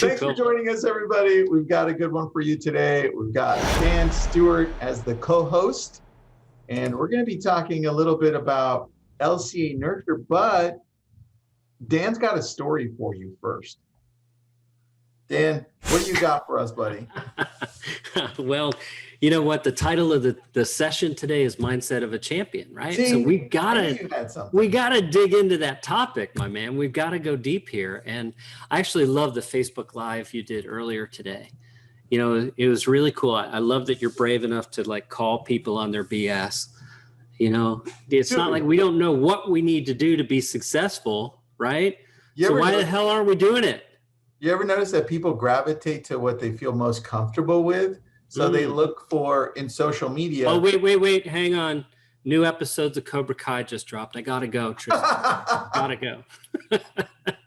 Thanks for joining us, everybody. We've got a good one for you today. We've got Dan Stewart as the co-host, and we're going to be talking a little bit about LCA nurture, but Dan's got a story for you first. Dan, what do you got for us, buddy? Well, you know what? The title of the session today is Mindset of a Champion, right? See, so we gotta dig into that topic, my man. We've got to go deep here. And I actually love the Facebook Live you did earlier today. You know, it was really cool. I love that you're brave enough to like call people on their BS. You know, it's not like we don't know what we need to do to be successful, right? So why the hell aren't we doing it? You ever notice that people gravitate to what they feel most comfortable with? So they look for in social media. Oh, wait. Hang on. New episodes of Cobra Kai just dropped. I got to go, Tristan. Gotta go.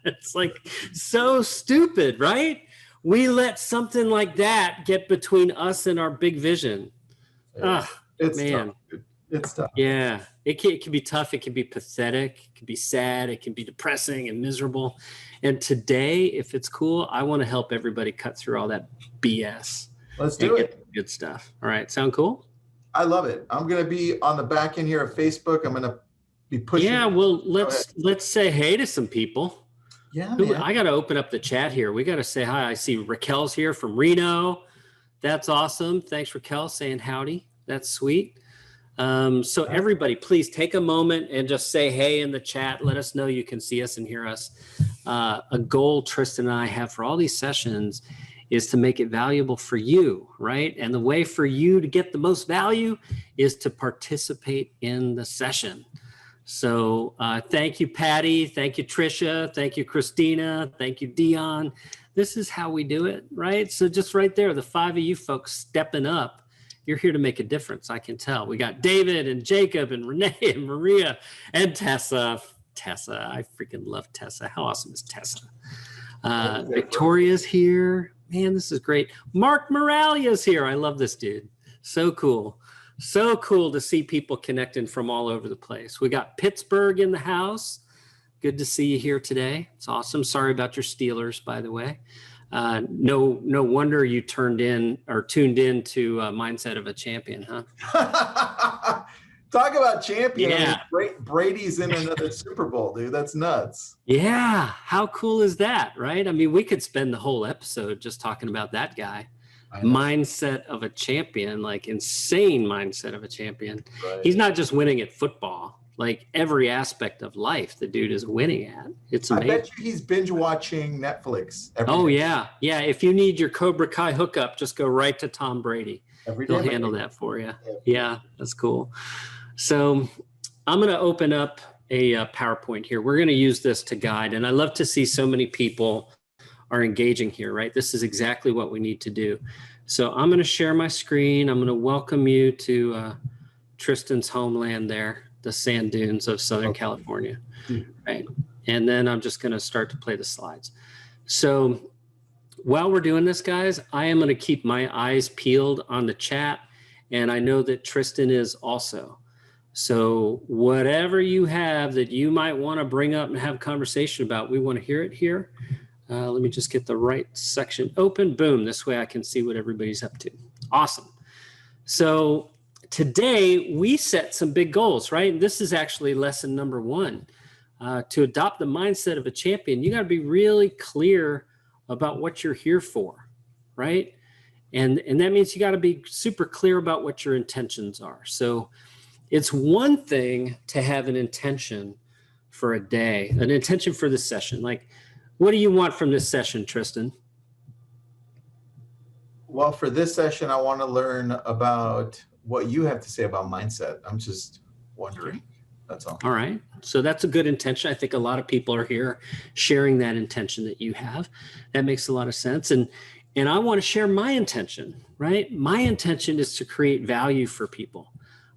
It's like so stupid, right? We let something like that get between us and our big vision. It's man. Tough. It's tough. Yeah. It can be tough. It can be pathetic. It can be sad. It can be depressing and miserable. And today, if it's cool, I want to help everybody cut through all that BS. Let's do it. Good stuff. All right. Sound cool? I love it. I'm going to be on the back end here of Facebook. I'm going to be pushing. Yeah. Well, let's say hey to some people. Yeah, man. I got to open up the chat here. We got to say hi. I see Raquel's here from Reno. That's awesome. Thanks, Raquel, saying howdy. That's sweet. So everybody, please take a moment and just say hey in the chat. Let us know you can see us and hear us. A goal Tristan and I have for all these sessions is to make it valuable for you, right? And the way for you to get the most value is to participate in the session. So thank you, Patty. Thank you, Trisha. Thank you, Christina. Thank you, Dion. This is how we do it, right? So just right there, the 5 of you folks stepping up. You're here to make a difference, I can tell. We got David and Jacob and Renee and Maria and Tessa. I freaking love Tessa. How awesome is Tessa? Victoria's here. Man, this is great. Mark Moralia's here. I love this dude. So cool. So cool to see people connecting from all over the place. We got Pittsburgh in the house. Good to see you here today. It's awesome. Sorry about your Steelers, by the way. No wonder you tuned in to Mindset of a Champion, huh? Talk about champion. Yeah. Brady's in another Super Bowl, dude. That's nuts. Yeah. How cool is that, right? I mean, we could spend the whole episode just talking about that guy. Mindset of a champion, like insane mindset of a champion. Right. He's not just winning at football. Like every aspect of life, the dude is winning at. It's amazing. I bet you he's binge watching Netflix every day. Yeah. Yeah. If you need your Cobra Kai hookup, just go right to Tom Brady. He'll handle that for you. Yeah, that's cool. So I'm going to open up a PowerPoint here. We're going to use this to guide. And I love to see so many people are engaging here, right? This is exactly what we need to do. So I'm going to share my screen. I'm going to welcome you to Tristan's homeland there, the sand dunes of Southern California, right? And then I'm just going to start to play the slides. So while we're doing this, guys, I am going to keep my eyes peeled on the chat. And I know that Tristan is also. So whatever you have that you might want to bring up and have a conversation about, we want to hear it here. Let me just get the right section open. Boom. This way I can see what everybody's up to. Awesome. So today we set some big goals, right? And this is actually lesson number 1. To adopt the mindset of a champion, you got to be really clear about what you're here for, right? And that means you got to be super clear about what your intentions are. So it's one thing to have an intention for a day, an intention for this session. Like, what do you want from this session, Tristan? Well, for this session, I want to learn about what you have to say about mindset. I'm just wondering. That's all. All right. So that's a good intention. I think a lot of people are here sharing that intention that you have. That makes a lot of sense. And I want to share my intention, right? My intention is to create value for people.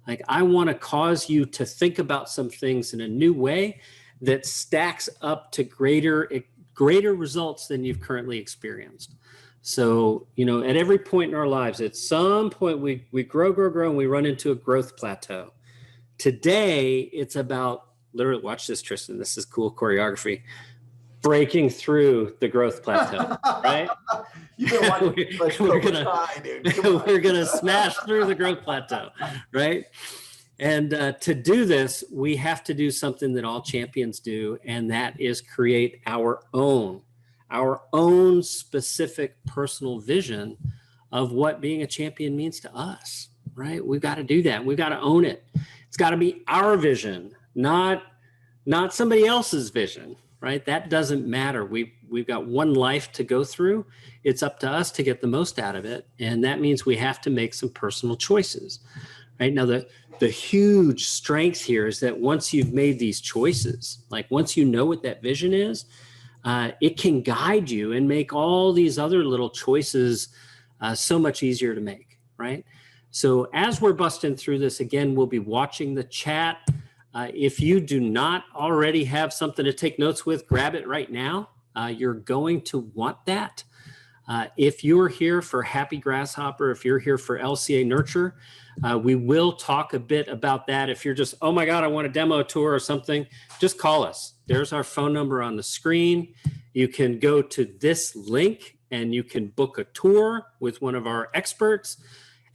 Like, I want to cause you to think about some things in a new way that stacks up to greater results than you've currently experienced. So, you know, at every point in our lives, at some point we grow, and we run into a growth plateau. Today, it's about literally, watch this, Tristan. This is cool choreography. breaking through the growth plateau, right? You've been watching we're gonna smash through the growth plateau, right? And to do this, we have to do something that all champions do, and that is create our own specific personal vision of what being a champion means to us, right? We've got to do that. We've got to own it. It's got to be our vision, not somebody else's vision, right? That doesn't matter. We've got one life to go through. It's up to us to get the most out of it. And that means we have to make some personal choices, right? Now, the huge strength here is that once you've made these choices, like once you know what that vision is, it can guide you and make all these other little choices so much easier to make, right? So as we're busting through this, again, we'll be watching the chat. If you do not already have something to take notes with, grab it right now. You're going to want that. If you're here for Happy Grasshopper, if you're here for LCA Nurture, we will talk a bit about that. If you're just, oh my God, I want a demo tour or something, just call us. There's our phone number on the screen. You can go to this link and you can book a tour with one of our experts.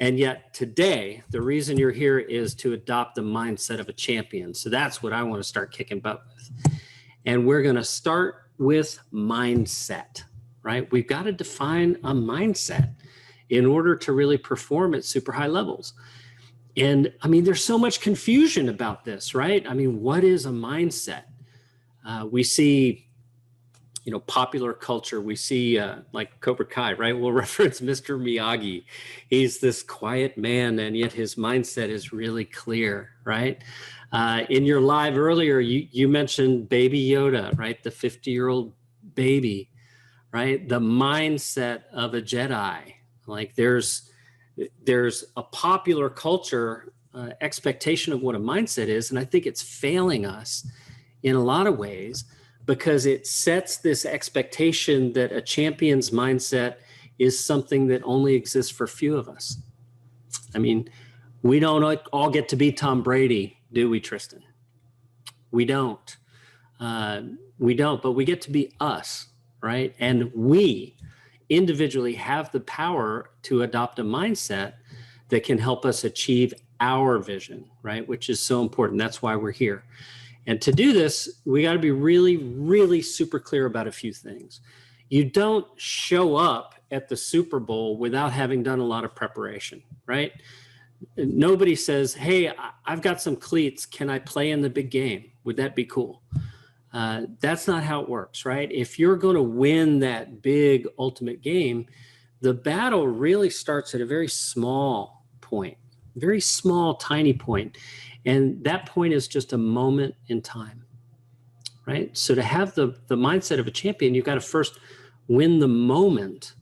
And yet today, the reason you're here is to adopt the mindset of a champion. So that's what I want to start kicking butt with. And we're going to start with mindset, right? We've got to define a mindset in order to really perform at super high levels. And I mean, there's so much confusion about this, right? I mean, what is a mindset? We see, popular culture, we see like Cobra Kai, right? We'll reference Mr. Miyagi. He's this quiet man, and yet his mindset is really clear, right? In your live earlier, you mentioned Baby Yoda, right? The 50-year-old baby, right? The mindset of a Jedi. Like there's a popular culture expectation of what a mindset is, and I think it's failing us in a lot of ways, because it sets this expectation that a champion's mindset is something that only exists for few of us. I mean, we don't all get to be Tom Brady, do we, Tristan? We don't. But we get to be us, right? And we individually have the power to adopt a mindset that can help us achieve our vision, right? Which is so important. That's why we're here. And to do this, we got to be really, really super clear about a few things. You don't show up at the Super Bowl without having done a lot of preparation, right? Nobody says, hey, I've got some cleats. Can I play in the big game? Would that be cool? That's not how it works, right? If you're going to win that big ultimate game, the battle really starts at a very small point, very small, tiny point. And that point is just a moment in time, right? So to have the mindset of a champion, you've got to first win the moment.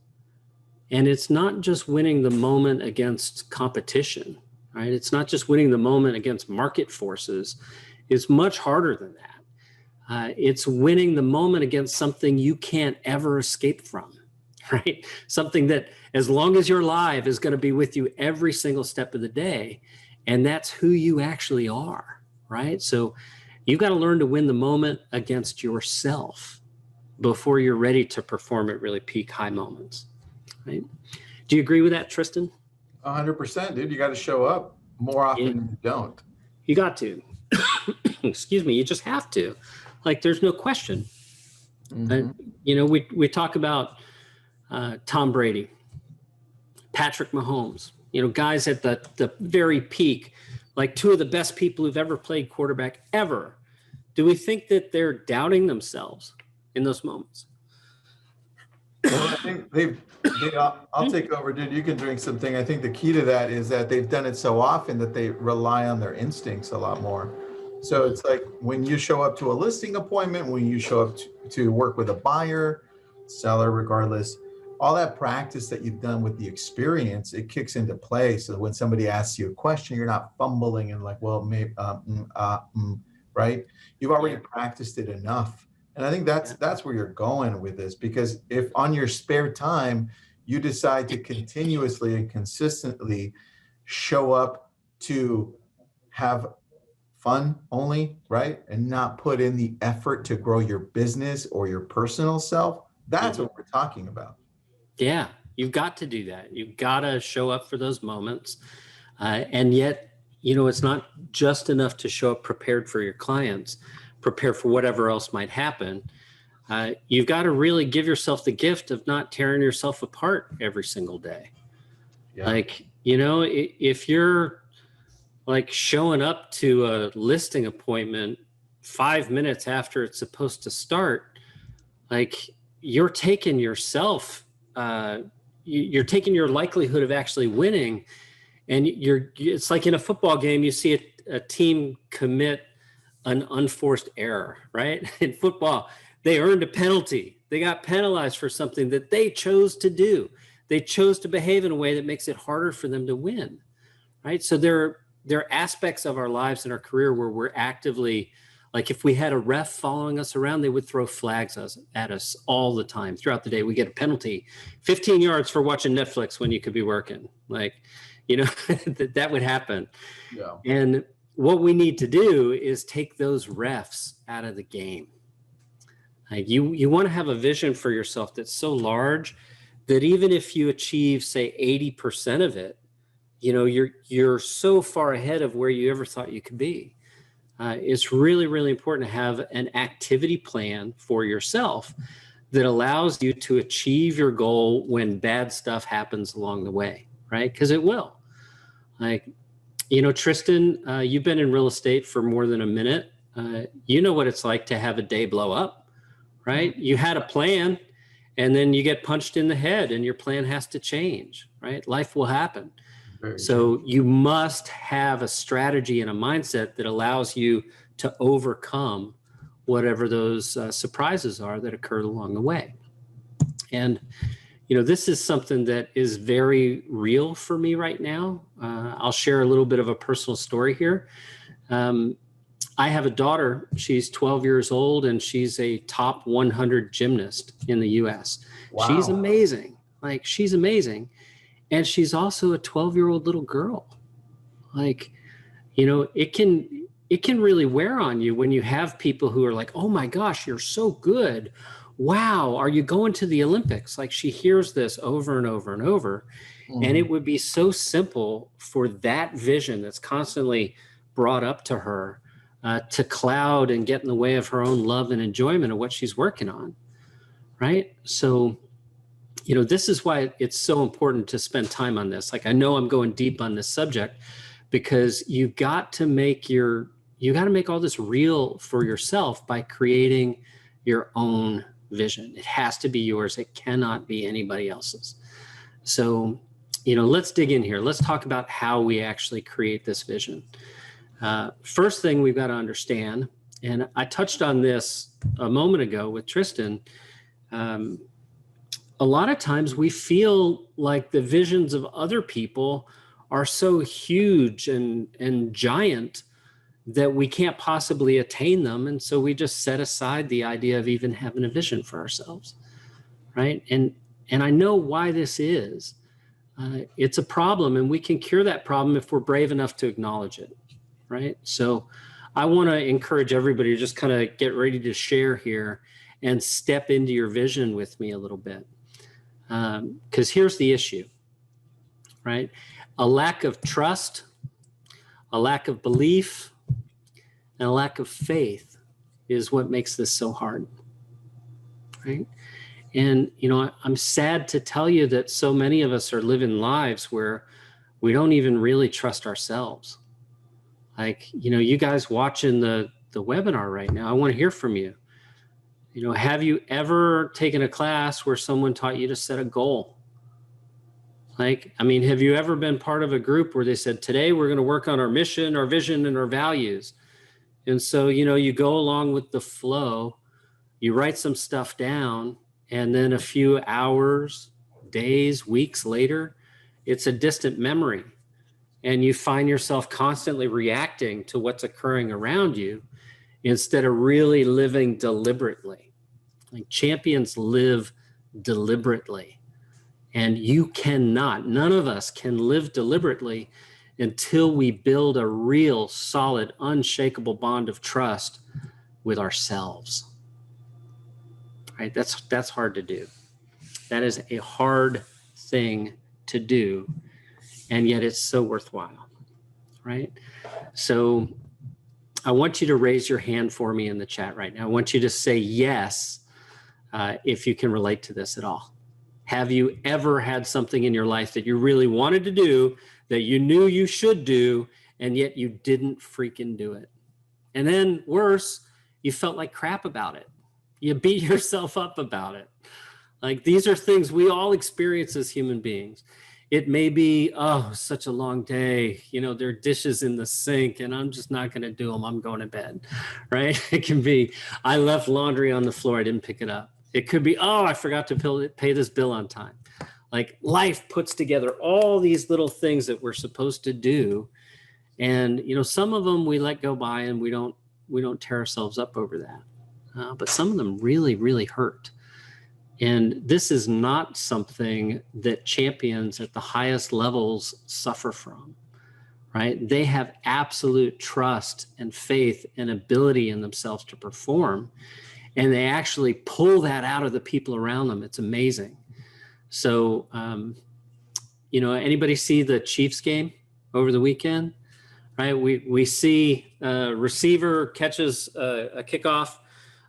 And it's not just winning the moment against competition, right? It's not just winning the moment against market forces. It's much harder than that. It's winning the moment against something you can't ever escape from, right? Something that, as long as you're alive, is going to be with you every single step of the day. And that's who you actually are, right? So you've got to learn to win the moment against yourself before you're ready to perform at really peak high moments, right? Do you agree with that, Tristan? 100%, dude. You got to show up more often than you don't. You got to. Excuse me. You just have to. Like, there's no question. We talk about Tom Brady, Patrick Mahomes, guys at the very peak, like two of the best people who've ever played quarterback ever. Do we think that they're doubting themselves in those moments? Well, I think I'll take over, dude. You can drink something. I think the key to that is that they've done it so often that they rely on their instincts a lot more. So it's like when you show up to a listing appointment, when you show up to work with a buyer, seller, regardless, all that practice that you've done with the experience, it kicks into play. So when somebody asks you a question, you're not fumbling and like, well, maybe, right? You've already practiced it enough. And I think that's where you're going with this, because if on your spare time, you decide to continuously and consistently show up to have fun only, right? And not put in the effort to grow your business or your personal self, that's what we're talking about. Yeah, you've got to do that. You've got to show up for those moments. And yet, it's not just enough to show up prepared for your clients, prepare for whatever else might happen. You've got to really give yourself the gift of not tearing yourself apart every single day. Yeah. Like, if you're like showing up to a listing appointment 5 minutes after it's supposed to start, like you're taking yourself, you're taking your likelihood of actually winning. And it's like in a football game, you see a team commit an unforced error, right? In football, they earned a penalty. They got penalized for something that they chose to do. They chose to behave in a way that makes it harder for them to win, right? So there are aspects of our lives and our career where we're actively, like if we had a ref following us around, they would throw flags at us all the time. Throughout the day, we get a penalty, 15 yards for watching Netflix when you could be working. Like, that would happen. Yeah. And what we need to do is take those refs out of the game. Like you want to have a vision for yourself that's so large that even if you achieve, say, 80% of it, you're so far ahead of where you ever thought you could be. It's really, really important to have an activity plan for yourself that allows you to achieve your goal when bad stuff happens along the way, right? Because it will. Like, Tristan, you've been in real estate for more than a minute. You know what it's like to have a day blow up, right? You had a plan and then you get punched in the head and your plan has to change, right? Life will happen. So you must have a strategy and a mindset that allows you to overcome whatever those surprises are that occurred along the way. And, this is something that is very real for me right now. I'll share a little bit of a personal story here. I have a daughter. She's 12 years old and she's a top 100 gymnast in the US. Wow. She's amazing. Like, she's amazing. And she's also a 12-year-old little girl. Like, it can really wear on you when you have people who are like, oh my gosh, you're so good. Wow, are you going to the Olympics? Like, she hears this over and over and over. Mm-hmm. And it would be so simple for that vision that's constantly brought up to her to cloud and get in the way of her own love and enjoyment of what she's working on, right? So, this is why it's so important to spend time on this. Like, I know I'm going deep on this subject because you got to make all this real for yourself by creating your own vision. It has to be yours. It cannot be anybody else's. So, let's dig in here. Let's talk about how we actually create this vision. First thing we've got to understand, and I touched on this a moment ago with Tristan, a lot of times we feel like the visions of other people are so huge and giant that we can't possibly attain them. And so we just set aside the idea of even having a vision for ourselves, right? And I know why this is. It's a problem, and we can cure that problem if we're brave enough to acknowledge it, right? So I want to encourage everybody to just kind of get ready to share here and step into your vision with me a little bit. Because here's the issue, right? A lack of trust, a lack of belief, and a lack of faith is what makes this so hard, right? And, I'm sad to tell you that so many of us are living lives where we don't even really trust ourselves. Like, you guys watching the webinar right now, I want to hear from you. Have you ever taken a class where someone taught you to set a goal? Like, have you ever been part of a group where they said, today we're going to work on our mission, our vision, and our values? And so, you go along with the flow, you write some stuff down, and then a few hours, days, weeks later, it's a distant memory. And you find yourself constantly reacting to what's occurring around you instead of really living deliberately. Like, champions live deliberately. And you cannot, none of us can live deliberately until we build a real, solid, unshakable bond of trust with ourselves. Right? That's hard to do. That is a hard thing to do, and yet it's so worthwhile, right? So I want you to raise your hand for me in the chat right now. I want you to say yes if you can relate to this at all. Have you ever had something in your life that you really wanted to do, that you knew you should do, and yet you didn't freaking do it? And then worse, you felt like crap about it. You beat yourself up about it. Like, these are things we all experience as human beings. It may be, oh, such a long day. You know, there are dishes in the sink and I'm just not going to do them. I'm going to bed, right? It can be, I left laundry on the floor. I didn't pick it up. It could be, oh, I forgot to pay this bill on time. Like, life puts together all these little things that we're supposed to do. And, you know, some of them we let go by and we don't tear ourselves up over that. But some of them really, really hurt. And this is not something that champions at the highest levels suffer from, right? They have absolute trust and faith and ability in themselves to perform. And they actually pull that out of the people around them. It's amazing. So, you know, anybody see the Chiefs game over the weekend? Right? We see a receiver catches a kickoff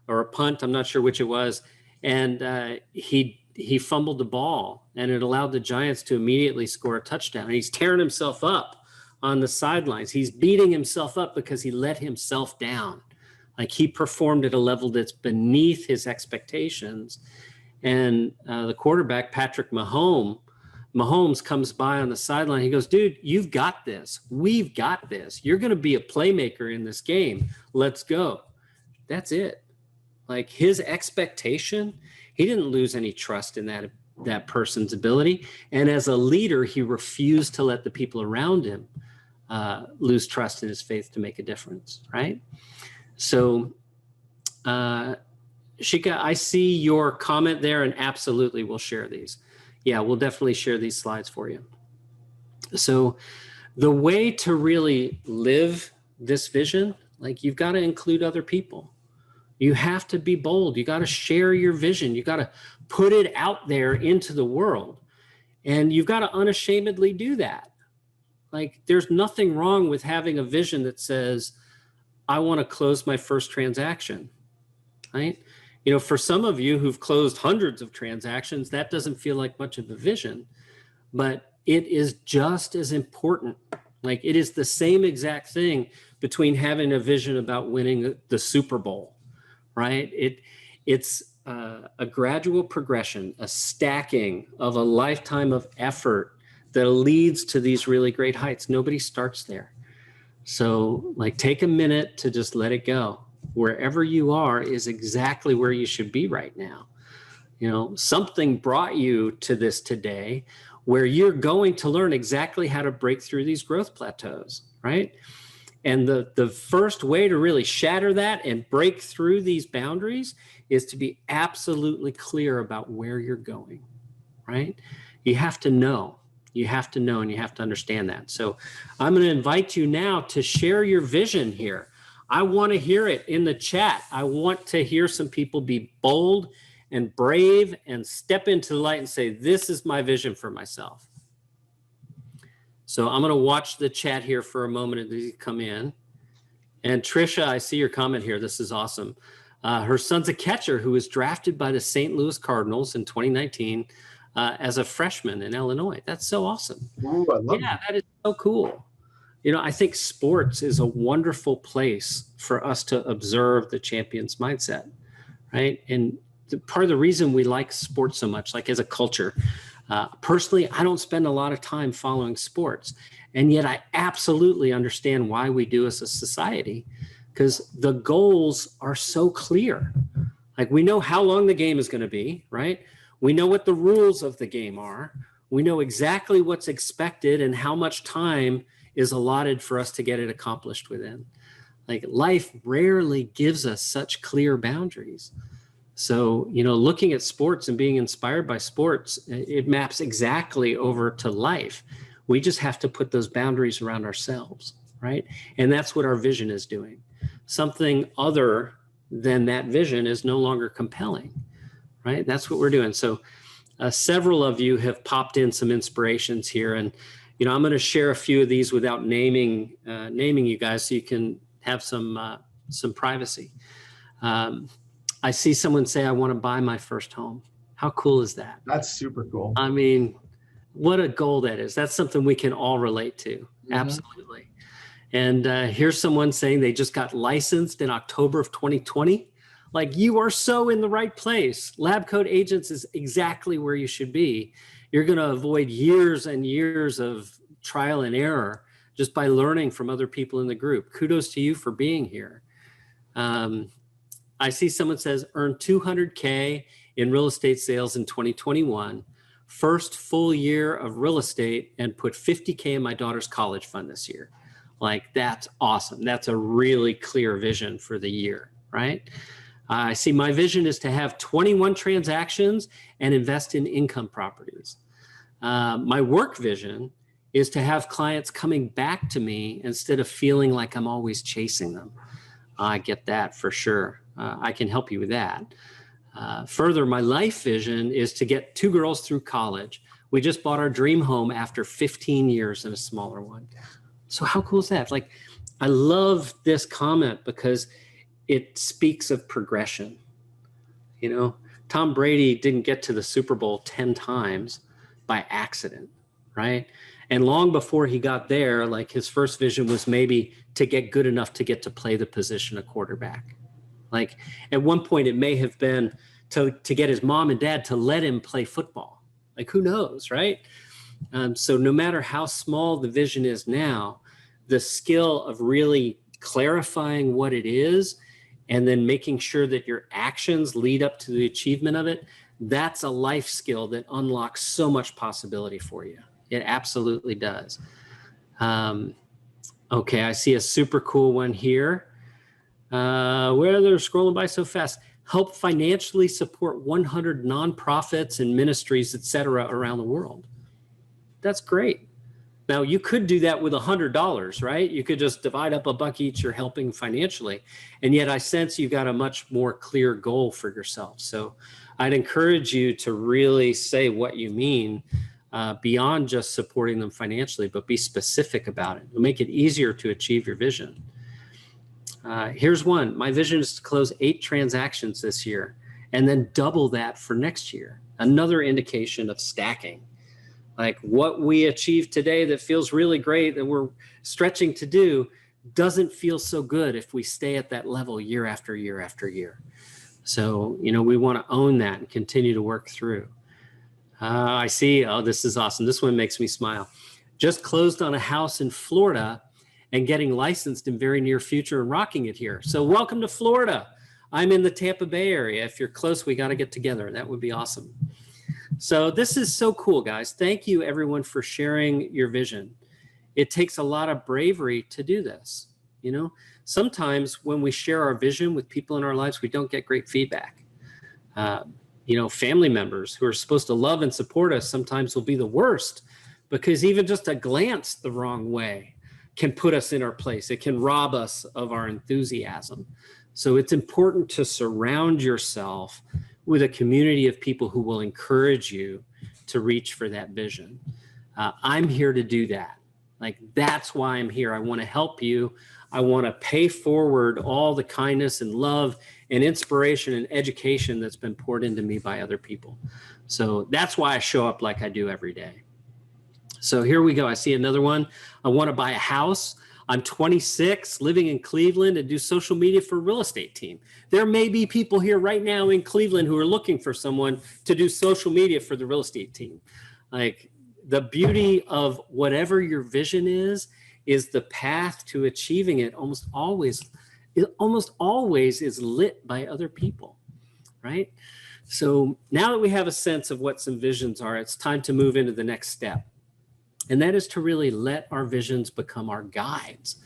or a punt. I'm not sure which it was. And he fumbled the ball, and it allowed the Giants to immediately score a touchdown. And he's tearing himself up on the sidelines. He's beating himself up because he let himself down. Like, he performed at a level that's beneath his expectations. And the quarterback, Patrick Mahomes, comes by on the sideline. He goes, dude, you've got this. We've got this. You're going to be a playmaker in this game. Let's go. That's it. Like, his expectation, he didn't lose any trust in that person's ability. And as a leader, he refused to let the people around him lose trust in his faith to make a difference, right? So, Shika, I see your comment there, and absolutely we'll share these. Yeah, we'll definitely share these slides for you. So the way to really live this vision, like, you've got to include other people. You have to be bold. You got to share your vision. You got to put it out there into the world. And you've got to unashamedly do that. Like, there's nothing wrong with having a vision that says, I want to close my first transaction, right? You know, for some of you who've closed hundreds of transactions, that doesn't feel like much of a vision, but it is just as important. Like, it is the same exact thing between having a vision about winning the Super Bowl, right? It's a gradual progression, a stacking of a lifetime of effort that leads to these really great heights. Nobody starts there. So, like, take a minute to just let it go. Wherever you are is exactly where you should be right now. You know, something brought you to this today where you're going to learn exactly how to break through these growth plateaus, right? And the first way to really shatter that and break through these boundaries is to be absolutely clear about where you're going, right? You have to know. You have to know, and you have to understand that. So I'm going to invite you now to share your vision here. I want to hear it in the chat. I want to hear some people be bold and brave and step into the light and say, this is my vision for myself. So I'm going to watch the chat here for a moment as you come in. And Trisha, I see your comment here. This is awesome. Her son's a catcher who was drafted by the St. Louis Cardinals in 2019 as a freshman in Illinois. That's so awesome. Ooh, I love that. That is so cool. You know, I think sports is a wonderful place for us to observe the champion's mindset, right? And part of the reason we like sports so much, like as a culture, personally, I don't spend a lot of time following sports, and yet I absolutely understand why we do as a society, because the goals are so clear. Like, we know how long the game is going to be, right? We know what the rules of the game are. We know exactly what's expected and how much time is allotted for us to get it accomplished within. Like, life rarely gives us such clear boundaries. So, you know, looking at sports and being inspired by sports, it maps exactly over to life. We just have to put those boundaries around ourselves, right? And that's what our vision is doing. Something other than that vision is no longer compelling, right? That's what we're doing. So several of you have popped in some inspirations here, and I'm going to share a few of these without naming you guys, so you can have some privacy. I see someone say, "I want to buy my first home." How cool is that? That's super cool. I mean, what a goal that is. That's something we can all relate to. Mm-hmm. Absolutely. And here's someone saying they just got licensed in October of 2020. Like, you are so in the right place. Lab Coat Agents is exactly where you should be. You're going to avoid years and years of trial and error just by learning from other people in the group. Kudos to you for being here. I see someone says, earn $200K in real estate sales in 2021, first full year of real estate, and put $50K in my daughter's college fund this year. Like, that's awesome. That's a really clear vision for the year, right? I see my vision is to have 21 transactions and invest in income properties. My work vision is to have clients coming back to me instead of feeling like I'm always chasing them. I get that for sure. I can help you with that. Further, my life vision is to get 2 girls through college. We just bought our dream home after 15 years in a smaller one. So how cool is that? Like, I love this comment because it speaks of progression. Tom Brady didn't get to the Super Bowl 10 times by accident, right? And long before he got there, like, his first vision was maybe to get good enough to get to play the position of quarterback. Like, at one point it may have been to get his mom and dad to let him play football. Like, who knows, right? So no matter how small the vision is now, the skill of really clarifying what it is and then making sure that your actions lead up to the achievement of it, that's a life skill that unlocks so much possibility for you. It absolutely does. Okay, I see a super cool one here. Where they're scrolling by so fast. Help financially support 100 nonprofits and ministries, etc., around the world. That's great. Now, you could do that with $100, right? You could just divide up $1 each you're helping financially. And yet I sense you got a much more clear goal for yourself. So I'd encourage you to really say what you mean beyond just supporting them financially, but be specific about it. It'll make it easier to achieve your vision. Here's one. My vision is to close 8 transactions this year and then double that for next year. Another indication of stacking. Like, what we achieve today that feels really great that we're stretching to do doesn't feel so good if we stay at that level year after year after year. So, we want to own that and continue to work through. I see. Oh, this is awesome. This one makes me smile. Just closed on a house in Florida and getting licensed in very near future and rocking it here. So welcome to Florida. I'm in the Tampa Bay area. If you're close, we got to get together. That would be awesome. So this is so cool, guys. Thank you, everyone, for sharing your vision. It takes a lot of bravery to do this. Sometimes when we share our vision with people in our lives, we don't get great feedback. Family members who are supposed to love and support us sometimes will be the worst, because even just a glance the wrong way can put us in our place. It can rob us of our enthusiasm. So it's important to surround yourself with a community of people who will encourage you to reach for that vision. I'm here to do that. Like, that's why I'm here. I want to help you. I want to pay forward all the kindness and love and inspiration and education that's been poured into me by other people. So that's why I show up like I do every day. So here we go. I see another one. I want to buy a house. I'm 26, living in Cleveland, and do social media for a real estate team. There may be people here right now in Cleveland who are looking for someone to do social media for the real estate team. Like, the beauty of whatever your vision is the path to achieving it almost always is lit by other people, right? So now that we have a sense of what some visions are, it's time to move into the next step. And that is to really let our visions become our guides,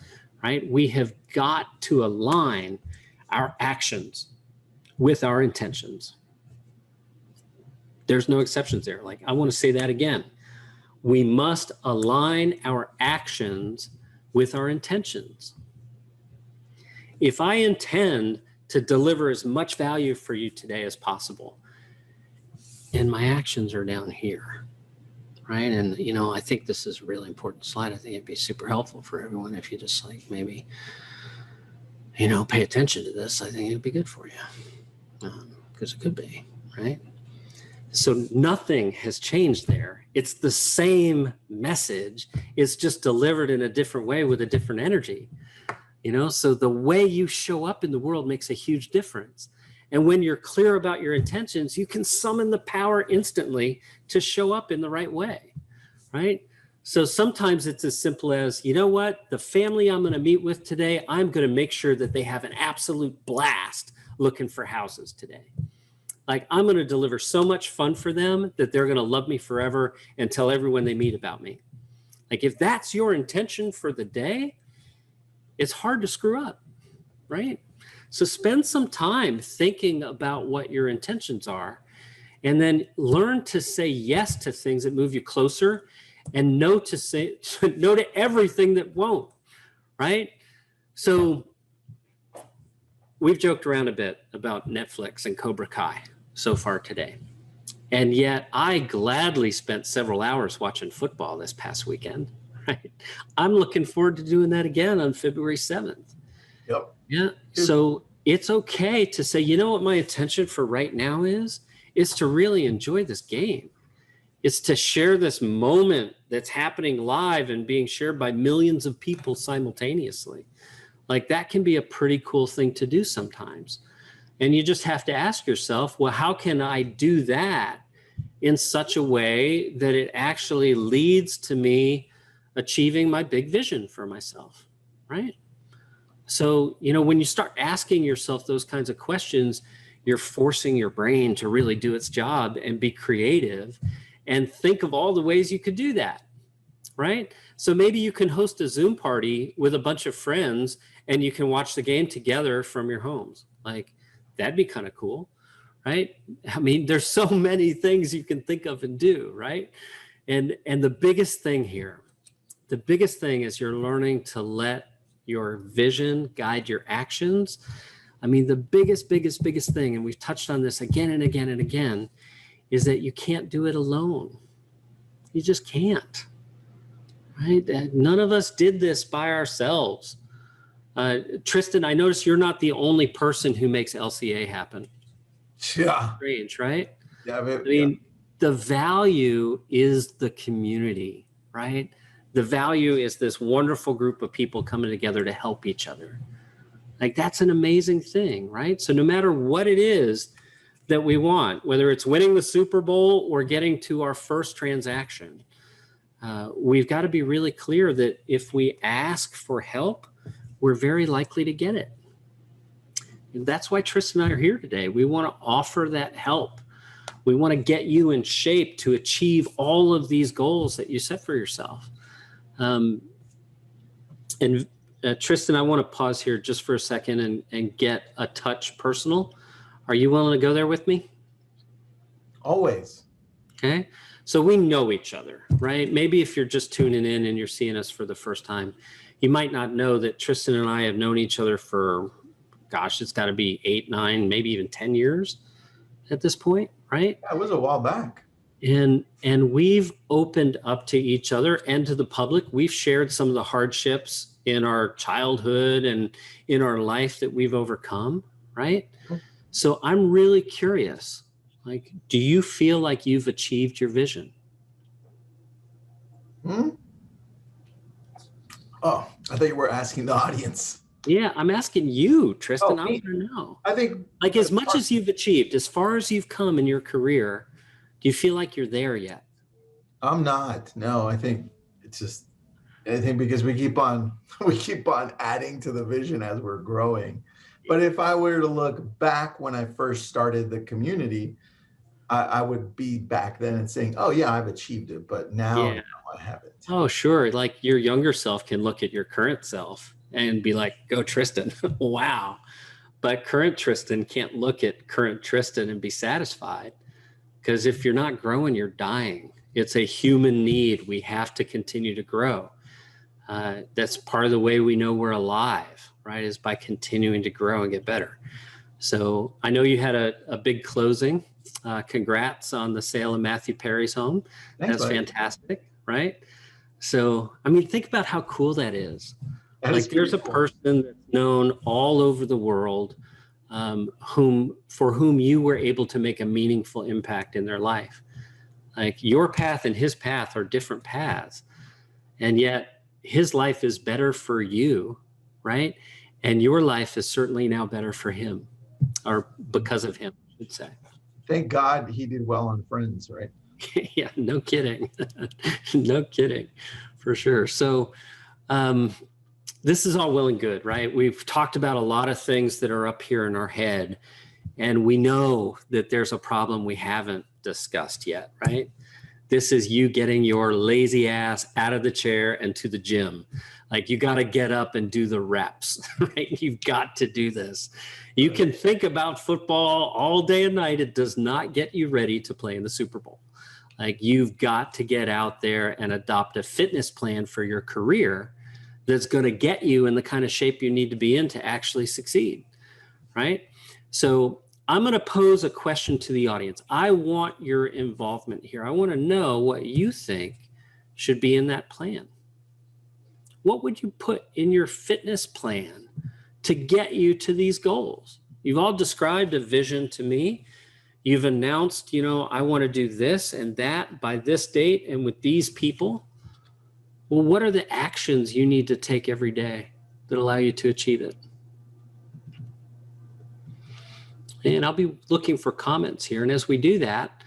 right? We have got to align our actions with our intentions. There's no exceptions there. Like, I want to say that again. we must align our actions with our intentions. If I intend to deliver as much value for you today as possible, and my actions are down here, right? And, I think this is a really important slide. I think it'd be super helpful for everyone if you just maybe, pay attention to this. I think it'd be good for you because it could be, right? So nothing has changed there. It's the same message. It's just delivered in a different way with a different energy, so the way you show up in the world makes a huge difference. And when you're clear about your intentions, you can summon the power instantly to show up in the right way, right? So sometimes it's as simple as, the family I'm going to meet with today, I'm going to make sure that they have an absolute blast looking for houses today. I'm going to deliver so much fun for them that they're going to love me forever and tell everyone they meet about me. If that's your intention for the day, it's hard to screw up, right? So spend some time thinking about what your intentions are, and then learn to say yes to things that move you closer, and no to everything that won't, right? So we've joked around a bit about Netflix and Cobra Kai so far today. And yet I gladly spent several hours watching football this past weekend, right? I'm looking forward to doing that again on February 7th. Yep. Yeah. So it's okay to say, what my intention for right now is to really enjoy this game. It's to share this moment that's happening live and being shared by millions of people simultaneously. That can be a pretty cool thing to do sometimes. And you just have to ask yourself, well, how can I do that in such a way that it actually leads to me achieving my big vision for myself, right? So, when you start asking yourself those kinds of questions, you're forcing your brain to really do its job and be creative and think of all the ways you could do that, right? So maybe you can host a Zoom party with a bunch of friends and you can watch the game together from your homes. That'd be kind of cool, right? I mean, there's so many things you can think of and do, right? And the biggest thing here, is you're learning to let your vision guide your actions. I mean, the biggest thing, and we've touched on this again and again and again, is that you can't do it alone. You just can't, right? None of us did this by ourselves. Tristan, I notice you're not the only person who makes LCA happen. Yeah. Strange, right? Yeah. The value is the community, right? The value is this wonderful group of people coming together to help each other. That's an amazing thing, right? So no matter what it is that we want, whether it's winning the Super Bowl or getting to our first transaction, we've got to be really clear that if we ask for help, we're very likely to get it. And that's why Tristan and I are here today. We want to offer that help. We want to get you in shape to achieve all of these goals that you set for yourself. Tristan, I want to pause here just for a second and get a touch personal. Are you willing to go there with me? Always. Okay. So we know each other, right? Maybe if you're just tuning in and you're seeing us for the first time, you might not know that Tristan and I have known each other for, it's got to be 8, 9, maybe even 10 years at this point, right? Yeah, it was a while back. And we've opened up to each other and to the public. We've shared some of the hardships in our childhood and in our life that we've overcome, right? So I'm really curious, do you feel like you've achieved your vision? Oh, I thought you were asking the audience. Yeah, I'm asking you, Tristan. I want to know. I think as much as you've achieved, as far as you've come in your career, do you feel like you're there yet? I'm not. No, I think it's just, because we keep on adding to the vision as we're growing. But if I were to look back when I first started the community, I would be back then and saying, oh yeah, I've achieved it, but now no, I haven't. Oh, sure. Your younger self can look at your current self and be like, go Tristan. Wow. But current Tristan can't look at current Tristan and be satisfied, because if you're not growing, you're dying. It's a human need. We have to continue to grow. That's part of the way we know we're alive, right? Is by continuing to grow and get better. So I know you had a big closing. Congrats on the sale of Matthew Perry's home. Thanks, That's buddy. fantastic, right? So, I mean, think about how cool that is. That like is there's a cool. person that's known all over the world for whom you were able to make a meaningful impact in their life. Like your path and his path are different paths. And yet his life is better for you, right? And your life is certainly now better for him, or because of him, I should say. Thank God he did well on Friends, right? Yeah, no kidding. No kidding, for sure. So this is all well and good, right? We've talked about a lot of things that are up here in our head, and we know that there's a problem we haven't discussed yet, right? This is you getting your lazy ass out of the chair and to the gym. Like you got to get up and do the reps, right? You've got to do this. You can think about football all day and night. It does not get you ready to play in the Super Bowl. Like you've got to get out there and adopt a fitness plan for your career that's going to get you in the kind of shape you need to be in to actually succeed, right? So I'm going to pose a question to the audience. I want your involvement here. I want to know what you think should be in that plan. What would you put in your fitness plan to get you to these goals? You've all described a vision to me. You've announced, I want to do this and that by this date and with these people. Well, what are the actions you need to take every day that allow you to achieve it? And I'll be looking for comments here. And as we do that,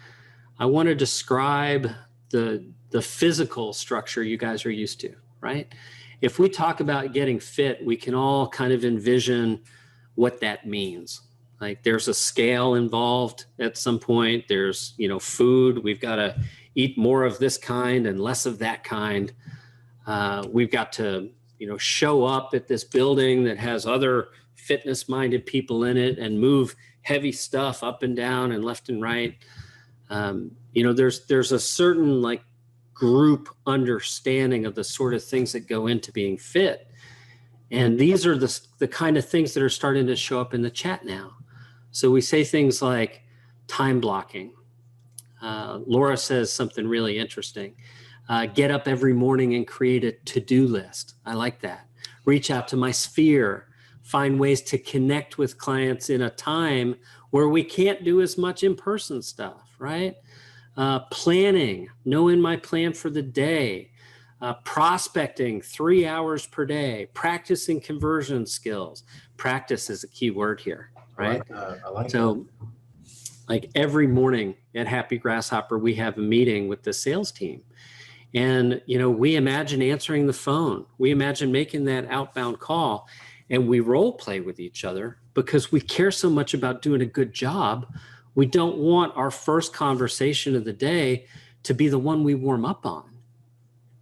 I want to describe the physical structure you guys are used to, right? If we talk about getting fit, we can all kind of envision what that means. Like there's a scale involved at some point. There's, food. We've got to eat more of this kind and less of that kind. We've got to, show up at this building that has other fitness-minded people in it and move heavy stuff up and down and left and right. There's a certain like group understanding of the sort of things that go into being fit. And these are the kind of things that are starting to show up in the chat now. So we say things like time blocking. Laura says something really interesting. Get up every morning and create a to-do list. I like that. Reach out to my sphere. Find ways to connect with clients in a time where we can't do as much in-person stuff, right? Planning, knowing my plan for the day. Prospecting 3 hours per day. Practicing conversion skills. Practice is a key word here, right? I like so, like every morning at Happy Grasshopper, we have a meeting with the sales team. And, we imagine answering the phone. We imagine making that outbound call. And we role play with each other because we care so much about doing a good job. We don't want our first conversation of the day to be the one we warm up on.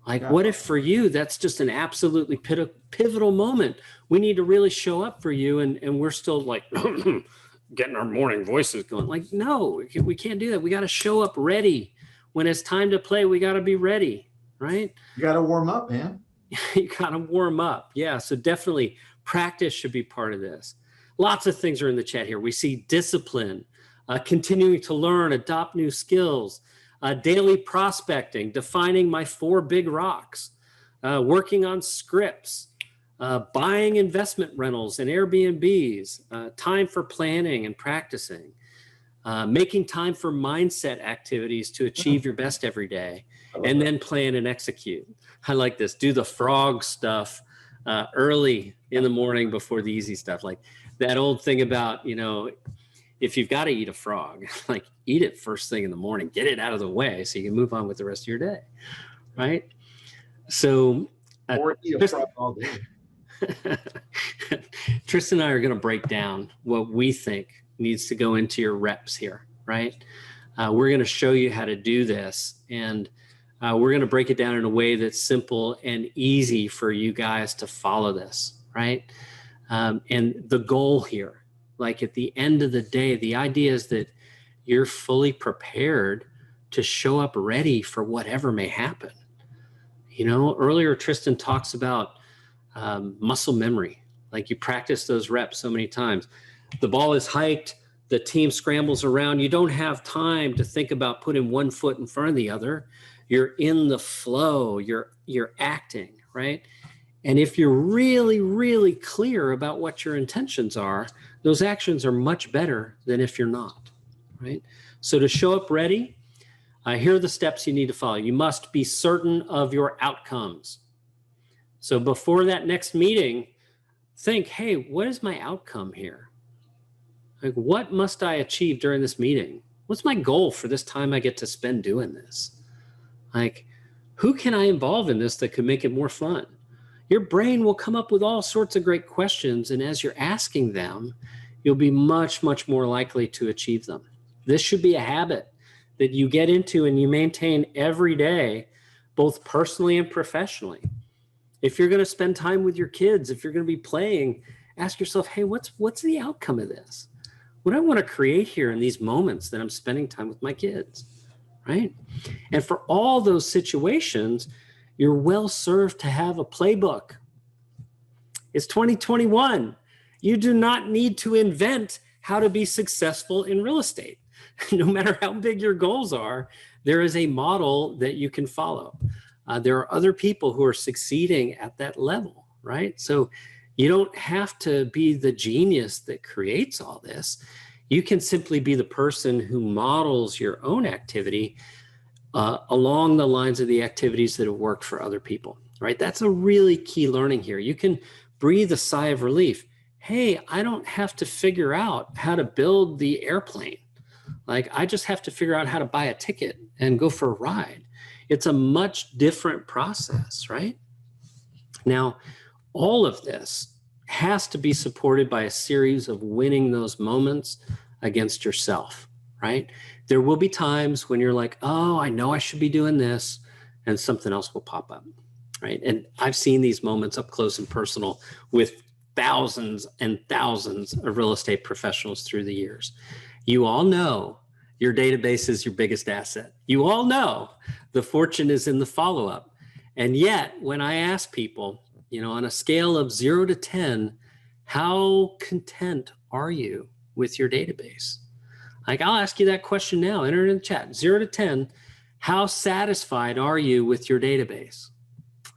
Like, what if for you, that's just an absolutely pivotal moment? We need to really show up for you. And we're still like getting our morning voices going. Like, no, we can't do that. We got to show up ready. When it's time to play, we got to be ready, right? You got to warm up, man. You got to warm up. Yeah. So definitely practice should be part of this. Lots of things are in the chat here. We see discipline, continuing to learn, adopt new skills, daily prospecting, defining my 4 big rocks, working on scripts, buying investment rentals and Airbnbs, time for planning and practicing, making time for mindset activities to achieve your best every day, and then plan and execute. I like this. Do the frog stuff early in the morning before the easy stuff. Like that old thing about, if you've got to eat a frog, like eat it first thing in the morning, get it out of the way so you can move on with the rest of your day, right? So or eat a frog all day. Tristan and I are going to break down what we think needs to go into your reps here, right? We're going to show you how to do this, and we're going to break it down in a way that's simple and easy for you guys to follow this, right? And the goal here, like at the end of the day, the idea is that you're fully prepared to show up ready for whatever may happen. Earlier Tristan talks about muscle memory. Like you practice those reps so many times. The ball is hiked, the team scrambles around. You don't have time to think about putting one foot in front of the other. You're in the flow, you're acting, right? And if you're really, really clear about what your intentions are, those actions are much better than if you're not, right? So to show up ready, here are the steps you need to follow. You must be certain of your outcomes. So before that next meeting, think, hey, what is my outcome here? Like, what must I achieve during this meeting? What's my goal for this time I get to spend doing this? Like, who can I involve in this that could make it more fun? Your brain will come up with all sorts of great questions, and as you're asking them, you'll be much, much more likely to achieve them. This should be a habit that you get into and you maintain every day, both personally and professionally. If you're going to spend time with your kids, if you're going to be playing, ask yourself, hey, what's the outcome of this? What do I want to create here in these moments that I'm spending time with my kids, right? And for all those situations, you're well served to have a playbook. It's 2021. You do not need to invent how to be successful in real estate. No matter how big your goals are, there is a model that you can follow. There are other people who are succeeding at that level, right? So you don't have to be the genius that creates all this. You can simply be the person who models your own activity along the lines of the activities that have worked for other people, right? That's a really key learning here. You can breathe a sigh of relief. Hey, I don't have to figure out how to build the airplane. Like, I just have to figure out how to buy a ticket and go for a ride. It's a much different process, right? Now, all of this has to be supported by a series of winning those moments against yourself, right? There will be times when you're like, oh, I know I should be doing this, and something else will pop up, right? And I've seen these moments up close and personal with thousands and thousands of real estate professionals through the years. You all know your database is your biggest asset. You all know the fortune is in the follow-up. And yet, when I ask people, on a scale of 0 to 10, how content are you with your database? Like, I'll ask you that question now. Enter it in the chat. 0 to 10, how satisfied are you with your database?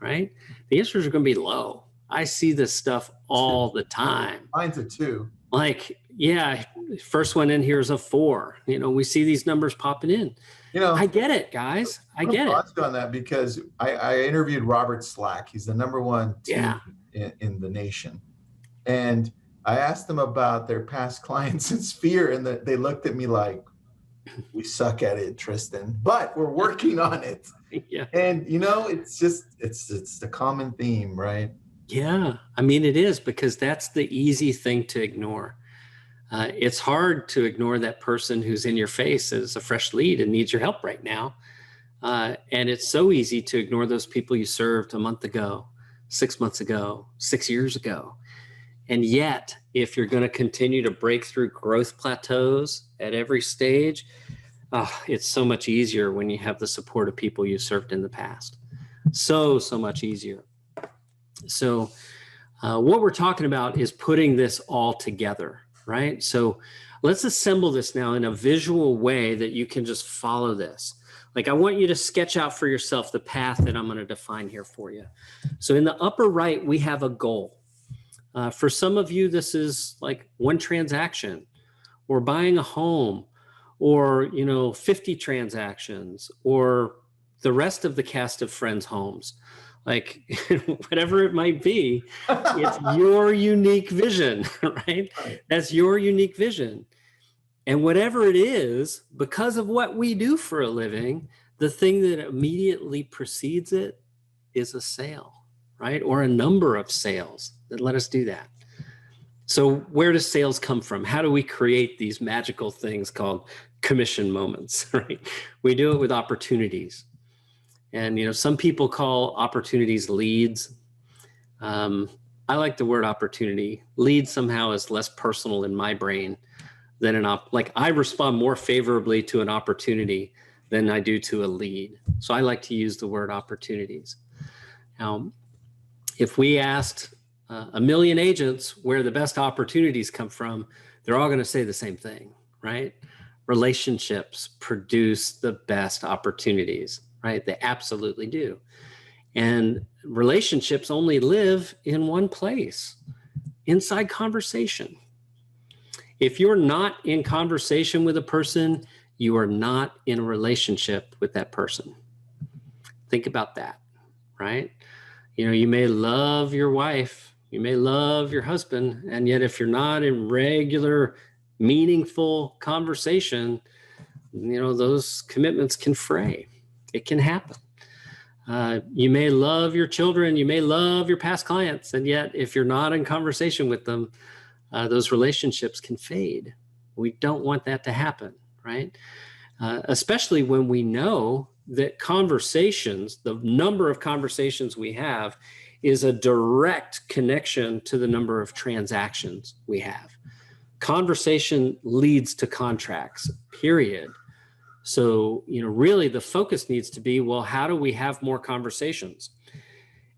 Right? The answers are going to be low. I see this stuff all the time. Mine's a 2. Like, yeah, first one in here is a 4. We see these numbers popping in. I get it, guys. I get it. On that, because I interviewed Robert Slack. He's the #1 team in the nation. And I asked them about their past clients in Sphere, and they looked at me like, we suck at it, Tristan, but we're working on it. Yeah. And, it's just, it's the common theme, right? Yeah. I mean, it is, because that's the easy thing to ignore. It's hard to ignore that person who's in your face as a fresh lead and needs your help right now. And it's so easy to ignore those people you served a month ago, 6 months ago, 6 years ago. And yet, if you're going to continue to break through growth plateaus at every stage, it's so much easier when you have the support of people you served in the past. So much easier. So what we're talking about is putting this all together, right? So let's assemble this now in a visual way that you can just follow this. Like, I want you to sketch out for yourself the path that I'm going to define here for you. So in the upper right, we have a goal. For some of you, this is like one transaction, or buying a home, or 50 transactions, or the rest of the cast of Friends' homes. Like, whatever it might be, it's your unique vision, right? That's your unique vision. And whatever it is, because of what we do for a living, the thing that immediately precedes it is a sale, right? Or a number of sales that let us do that. So where does sales come from? How do we create these magical things called commission moments, right? We do it with opportunities. And, some people call opportunities leads. I like the word opportunity. Lead somehow is less personal in my brain than I respond more favorably to an opportunity than I do to a lead. So I like to use the word opportunities. Now, if we asked a million agents where the best opportunities come from, they're all going to say the same thing, right? Relationships produce the best opportunities, right? They absolutely do. And relationships only live in one place, inside conversation. If you're not in conversation with a person, you are not in a relationship with that person. Think about that, right? You know, you may love your wife, you may love your husband, and yet if you're not in regular, meaningful conversation, you know, those commitments can fray. It can happen. You may love your children, you may love your past clients, and yet if you're not in conversation with them, those relationships can fade. We don't want that to happen, right? Especially when we know that conversations, the number of conversations we have, is a direct connection to the number of transactions we have. Conversation leads to contracts, period. So, you know, really the focus needs to be, well, how do we have more conversations?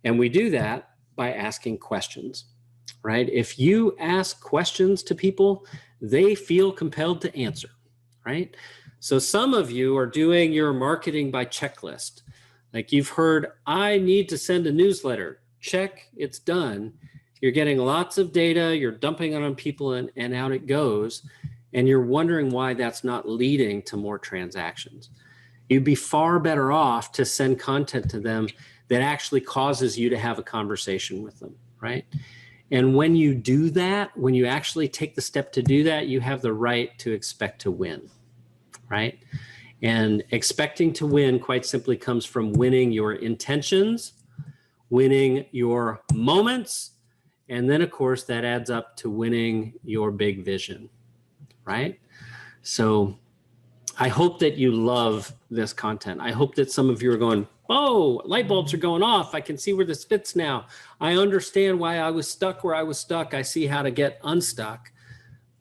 And we do that by asking questions, right? If you ask questions to people, they feel compelled to answer, right? So some of you are doing your marketing by checklist. Like you've heard, I need to send a newsletter. Check, it's done. You're getting lots of data, you're dumping it on people and out it goes. And you're wondering why that's not leading to more transactions. You'd be far better off to send content to them that actually causes you to have a conversation with them, right? And when you do that, when you actually take the step to do that, you have the right to expect to win, right? And expecting to win quite simply comes from winning your intentions, winning your moments, and then of course that adds up to winning your big vision. Right? So I hope that you love this content. I hope that some of you are going, oh, light bulbs are going off. I can see where this fits now. I understand why I was stuck where I was stuck. I see how to get unstuck.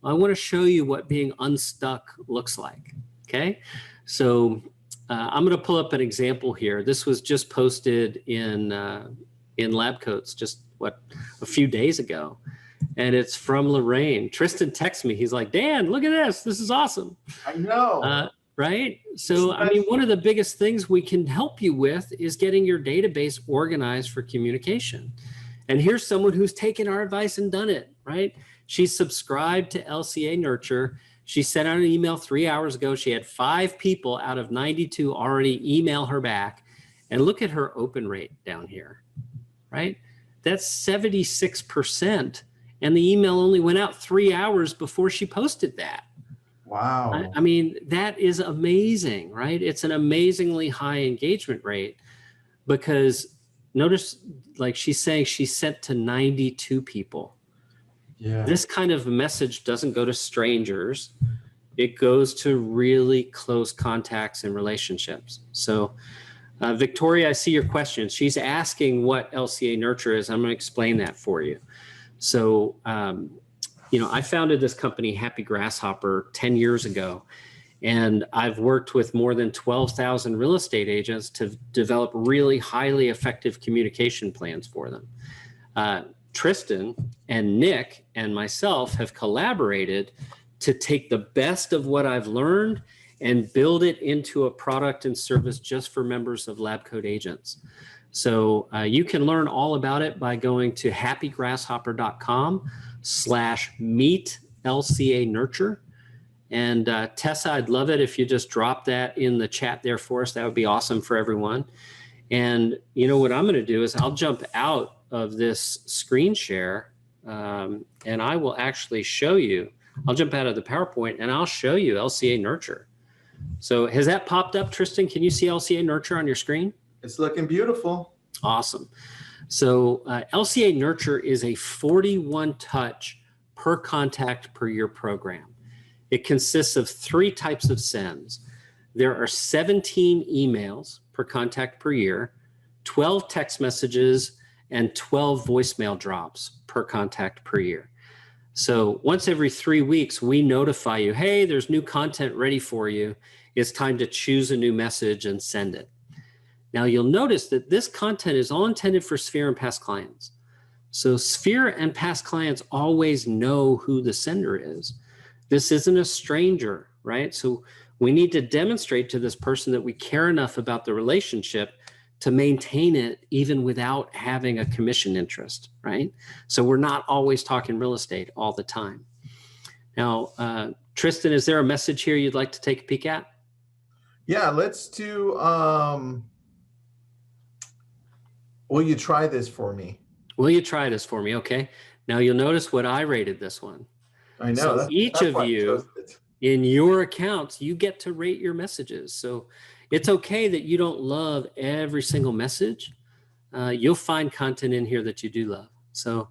I want to show you what being unstuck looks like. Okay. So I'm going to pull up an example here. This was just posted in Lab Coats just a few days ago. And it's from Lorraine. Tristan texts me. He's like, Dan, look at this. This is awesome. I know. Right? So, I mean, one of the biggest things we can help you with is getting your database organized for communication. And here's someone who's taken our advice and done it, right? She subscribed to LCA Nurture. She sent out an email 3 hours ago. She had 5 people out of 92 already email her back. And look at her open rate down here, right? That's 76%. And the email only went out 3 hours before she posted that. Wow. I mean, that is amazing, right? It's an amazingly high engagement rate because notice, like she's saying, she sent to 92 people. Yeah. This kind of message doesn't go to strangers. It goes to really close contacts and relationships. So Victoria, I see your question. She's asking what LCA Nurture is. I'm going to explain that for you. So, you know, I founded this company, Happy Grasshopper, 10 years ago, and I've worked with more than 12,000 real estate agents to develop really highly effective communication plans for them. Tristan and Nick and myself have collaborated to take the best of what I've learned and build it into a product and service just for members of Lab Coat agents. So you can learn all about it by going to happygrasshopper.com/meet LCA Nurture. And Tessa, I'd love it if you just drop that in the chat there for us. That would be awesome for everyone. And you know what I'm going to do is I'll jump out of this screen share and I will actually show you. I'll jump out of the PowerPoint and I'll show you LCA Nurture. So has that popped up, Tristan? Can you see LCA Nurture on your screen? It's looking beautiful. Awesome. So LCA Nurture is a 41 touch per contact per year program. It consists of 3 types of sends. There are 17 emails per contact per year, 12 text messages, and 12 voicemail drops per contact per year. So once every 3 weeks, we notify you, hey, there's new content ready for you. it's time to choose a new message and send it. Now you'll notice that this content is all intended for Sphere and past clients. So Sphere and past clients always know who the sender is. This isn't a stranger, right? So we need to demonstrate to this person that we care enough about the relationship to maintain it even without having a commission interest, right? So we're not always talking real estate all the time. Now, Tristan, is there a message here you'd like to take a peek at? Yeah, let's do, will you try this for me? Will you try this for me? Okay. Now you'll notice what I rated this one. I know. So each of you in your accounts, you get to rate your messages. So it's okay that you don't love every single message. You'll find content in here that you do love. So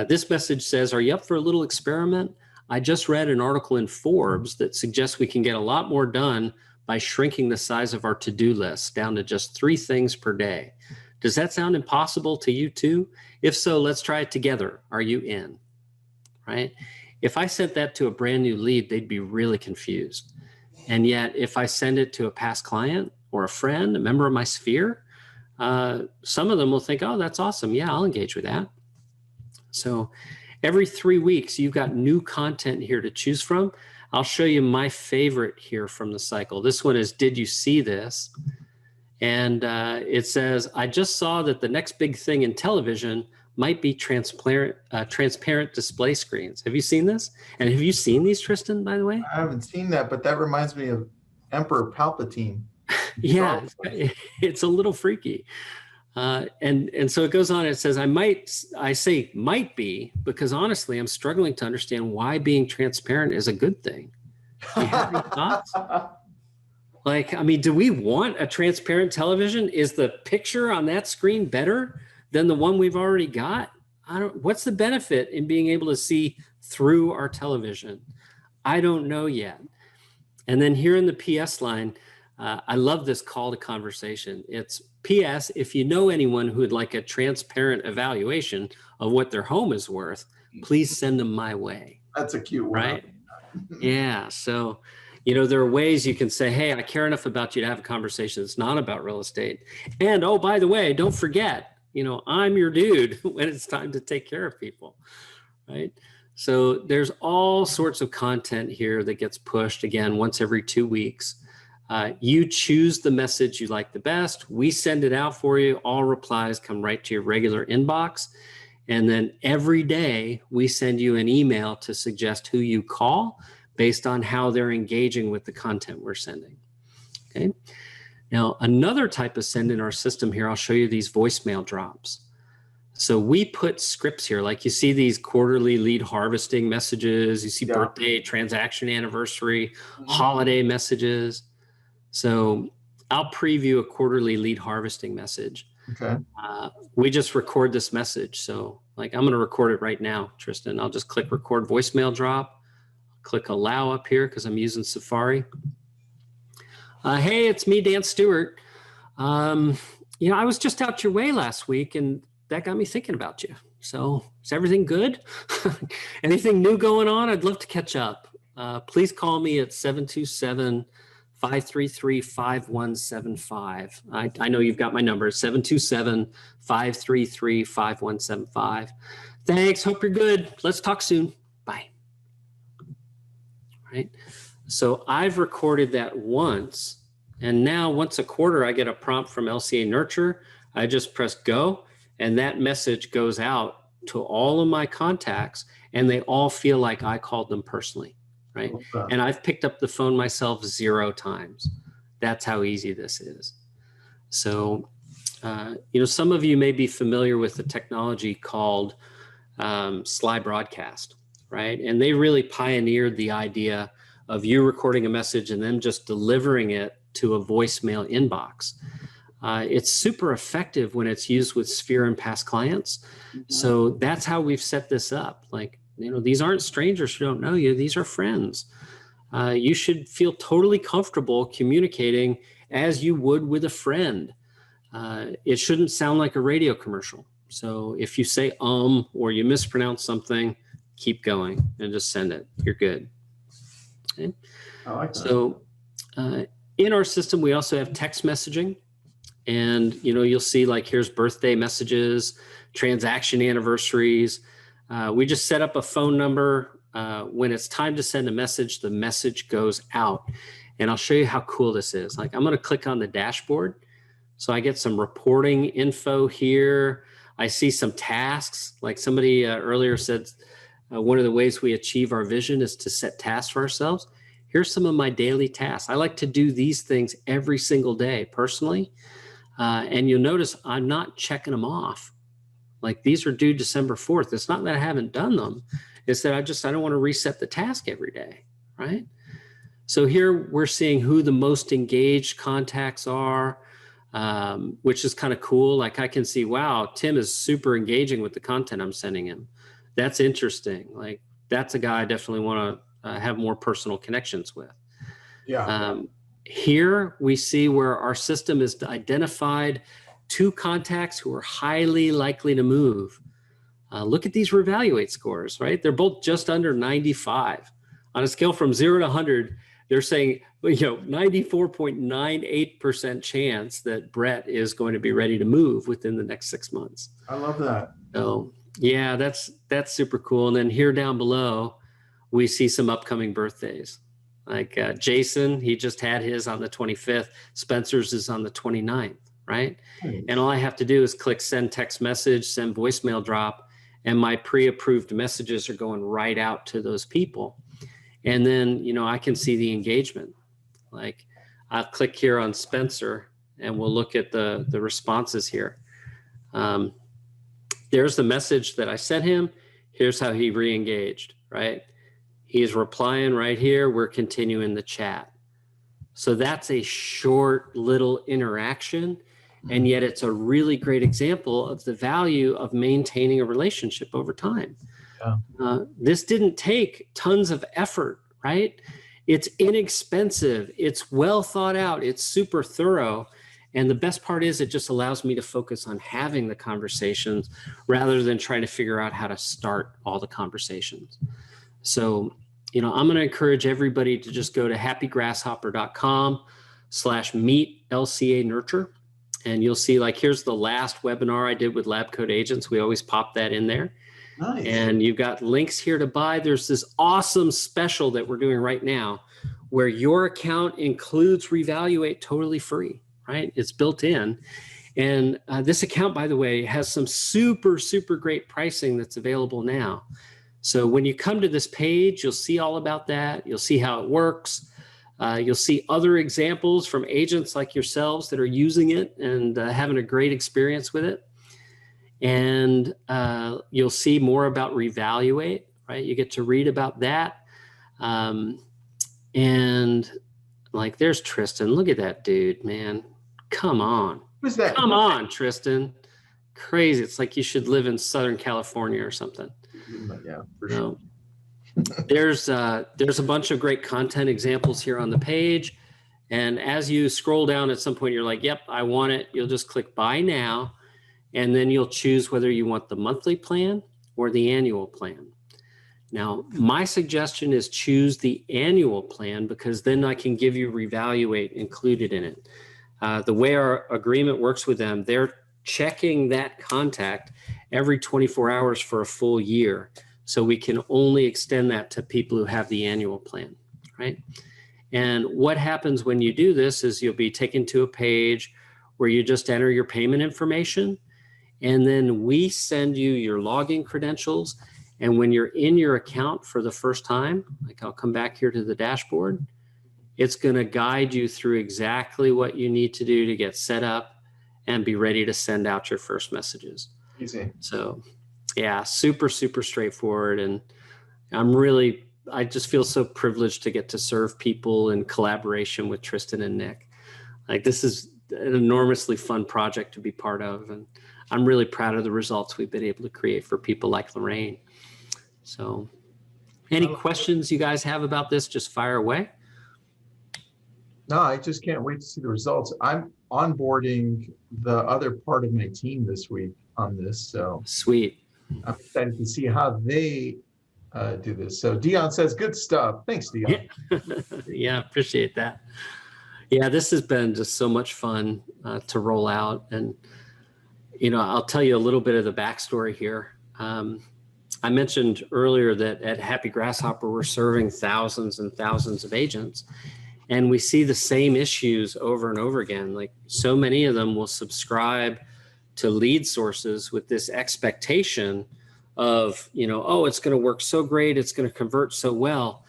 this message says, are you up for a little experiment? I just read an article in Forbes that suggests we can get a lot more done by shrinking the size of our to-do list down to just 3 things per day. Does that sound impossible to you too? If so, let's try it together. Are you in? Right? If I sent that to a brand new lead, they'd be really confused. And yet, if I send it to a past client or a friend, a member of my sphere, some of them will think, oh, that's awesome. Yeah, I'll engage with that. So every 3 weeks, you've got new content here to choose from. I'll show you my favorite here from the cycle. This one is, did you see this? And it says, I just saw that the next big thing in television might be transparent display screens. Have you seen this? And have you seen these, Tristan, by the way? I haven't seen that, but that reminds me of Emperor Palpatine. Yeah, it's a little freaky. And so it goes on, it says, I say might be, because honestly, I'm struggling to understand why being transparent is a good thing. Do you have any thoughts? Like, I mean, do we want a transparent television? Is the picture on that screen better than the one we've already got? What's the benefit in being able to see through our television? I don't know yet. And then here in the PS line, I love this call to conversation. It's PS, if you know anyone who would like a transparent evaluation of what their home is worth, please send them my way. That's a cute one. Right? Yeah. So, there are ways you can say, hey, I care enough about you to have a conversation that's not about real estate. And, oh, by the way, don't forget, I'm your dude when it's time to take care of people, right? So there's all sorts of content here that gets pushed, again, once every 2 weeks. You choose the message you like the best. We send it out for you. All replies come right to your regular inbox. And then every day we send you an email to suggest who you call based on how they're engaging with the content we're sending. Okay. Now, another type of send in our system here, I'll show you these voicemail drops. So we put scripts here, like you see these quarterly lead harvesting messages, you see birthday, transaction anniversary, holiday messages. So I'll preview a quarterly lead harvesting message. Okay. We just record this message. So like I'm going to record it right now, Tristan. I'll just click record voicemail drop, click allow up here because I'm using Safari. Hey, it's me, Dan Stewart. I was just out your way last week and that got me thinking about you. So is everything good? Anything new going on? I'd love to catch up. Please call me at 727-533-5175. I know you've got my number, 727-533-5175. Thanks. Hope you're good. Let's talk soon. Bye. Right. So I've recorded that once, and now once a quarter, I get a prompt from LCA Nurture. I just press go, and that message goes out to all of my contacts, and they all feel like I called them personally, right? Okay. And I've picked up the phone myself 0 times. That's how easy this is. So, some of you may be familiar with the technology called Sly Broadcast, right? And they really pioneered the idea of you recording a message and then just delivering it to a voicemail inbox. It's super effective when it's used with Sphere and past clients. Mm-hmm. So that's how we've set this up. Like, these aren't strangers who don't know you. These are friends. You should feel totally comfortable communicating as you would with a friend. It shouldn't sound like a radio commercial. So if you say or you mispronounce something, keep going and just send it. You're good. Okay. I like that. So in our system, we also have text messaging. And, you'll see like here's birthday messages, transaction anniversaries. We just set up a phone number. When it's time to send a message, the message goes out. And I'll show you how cool this is. Like I'm going to click on the dashboard. So I get some reporting info here. I see some tasks. Like somebody earlier said, one of the ways we achieve our vision is to set tasks for ourselves. Here's some of my daily tasks. I like to do these things every single day personally. And you'll notice I'm not checking them off. Like these are due December 4th. It's not that I haven't done them. It's that I don't want to reset the task every day, right? So here we're seeing who the most engaged contacts are, which is kind of cool. Like I can see, wow, Tim is super engaging with the content I'm sending him. That's interesting. Like that's a guy I definitely want to have more personal connections with. Yeah. Here we see where our system has identified 2 contacts who are highly likely to move. Look at these reevaluate scores, right? They're both just under 95. On a scale from 0 to 100, they're saying, 94.98% chance that Brett is going to be ready to move within the next 6 months. I love that. So yeah, that's super cool. And then here down below, we see some upcoming birthdays. Like Jason, he just had his on the 25th. Spencer's is on the 29th, right? Nice. And all I have to do is click send text message, send voicemail drop, and my pre-approved messages are going right out to those people. And then, I can see the engagement. Like I'll click here on Spencer and we'll look at the responses here. There's the message that I sent him. Here's how he re-engaged, right? He's replying right here. We're continuing the chat. So that's a short little interaction. And yet it's a really great example of the value of maintaining a relationship over time. Yeah. This didn't take tons of effort, right? It's inexpensive. It's well thought out. It's super thorough. And the best part is it just allows me to focus on having the conversations rather than trying to figure out how to start all the conversations. So, I'm going to encourage everybody to just go to happygrasshopper.com/meet LCA nurture. And you'll see like, here's the last webinar I did with Lab Code Agents. We always pop that in there. Nice. And you've got links here to buy. There's this awesome special that we're doing right now where your account includes Reevaluate totally free, right? It's built in. And this account, by the way, has some super, super great pricing that's available now. So when you come to this page, you'll see all about that. You'll see how it works. You'll see other examples from agents like yourselves that are using it and having a great experience with it. And you'll see more about Reevaluate, right? You get to read about that. And like, there's Tristan. Look at that dude, man. Come on. Who's that? Come on, Tristan. Crazy. It's like you should live in Southern California or something. Yeah, for sure. There's a bunch of great content examples here on the page. And as you scroll down at some point, you're like, yep, I want it. You'll just click buy now. And then you'll choose whether you want the monthly plan or the annual plan. Now, my suggestion is choose the annual plan because then I can give you Reevaluate included in it. The way our agreement works with them, they're checking that contact every 24 hours for a full year. So we can only extend that to people who have the annual plan, right? And what happens when you do this is you'll be taken to a page where you just enter your payment information, and then we send you your login credentials. And when you're in your account for the first time, like I'll come back here to the dashboard, it's going to guide you through exactly what you need to do to get set up and be ready to send out your first messages. Easy. So yeah, super, super straightforward. And I just feel so privileged to get to serve people in collaboration with Tristan and Nick. Like this is an enormously fun project to be part of. And I'm really proud of the results we've been able to create for people like Lorraine. So any questions you guys have about this, just fire away. No, I just can't wait to see the results. I'm onboarding the other part of my team this week on this. So sweet. I'm excited to see how they do this. So Dion says, good stuff. Thanks, Dion. Yeah, appreciate that. Yeah, this has been just so much fun to roll out. And, I'll tell you a little bit of the backstory here. I mentioned earlier that at Happy Grasshopper, we're serving thousands and thousands of agents. And we see the same issues over and over again. Like so many of them will subscribe to lead sources with this expectation of, oh, it's going to work so great. It's going to convert so well.